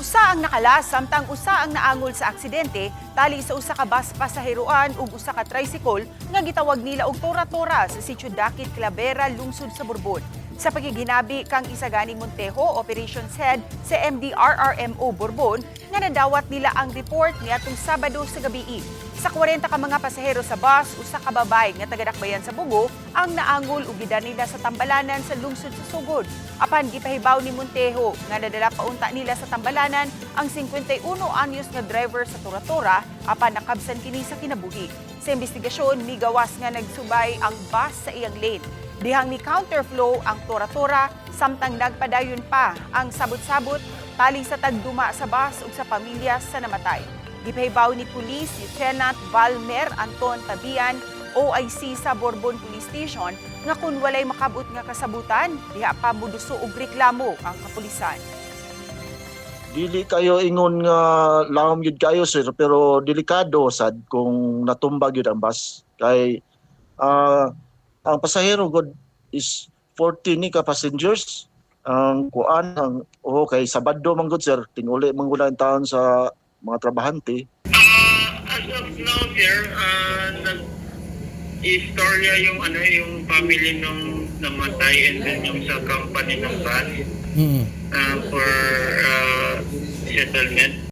Usa ang nakalas samtang usa ang naangol sa aksidente tali sa usa ka bus pasaheroan ug usa ka tricycle nga gitawag nila og tora-tora sa sitio Dakit, Clavera, lungsod sa Borbon. Sa pagiginabi kang Isaganing Montejo, Operations Head sa MDRRMO Borbon, nga nadawat nila ang report niadtong Sabado sa gabii. Sa 40 ka mga pasahero sa bus, usa ka babay nga taga-Dakbayan sa Bugo ang naangol ug gidala nila sa Tambalanan sa lungsod sa Sugod. Apan gipahibaw ni Montejo nga nadala paunta nila sa Tambalanan ang 51 anyos nga driver sa tora-tora apan nakabsan kini sa kinabuhi. Sa investigasyon, migawas nga nagsubay ang bus sa iyang lane. Dihang ni counterflow ang tora-tora samtang nagpadayon pa ang sabot-sabot tali sa tagduma sa bus ug sa pamilya sa namatay. Gipahibaw ni Police Lieutenant Valmer Anton Tabian, OIC sa Borbon Police Station, nga kung walay makabut nga kasabutan, diha pa muduso og reklamo ang kapulisan. Dili kayo ingon nga lawom yun kayo sir, pero delikado sad kung natumbag yun ang bus. Kay ang pasahero god is 40 ni ka passengers. Ang kuan ang kay Sabado man gud sir, tinguli man gud ang taon sa mga trabahante. As of now sir, istorya yung yung family nung namatay and then yung sa company ng bus for settlement.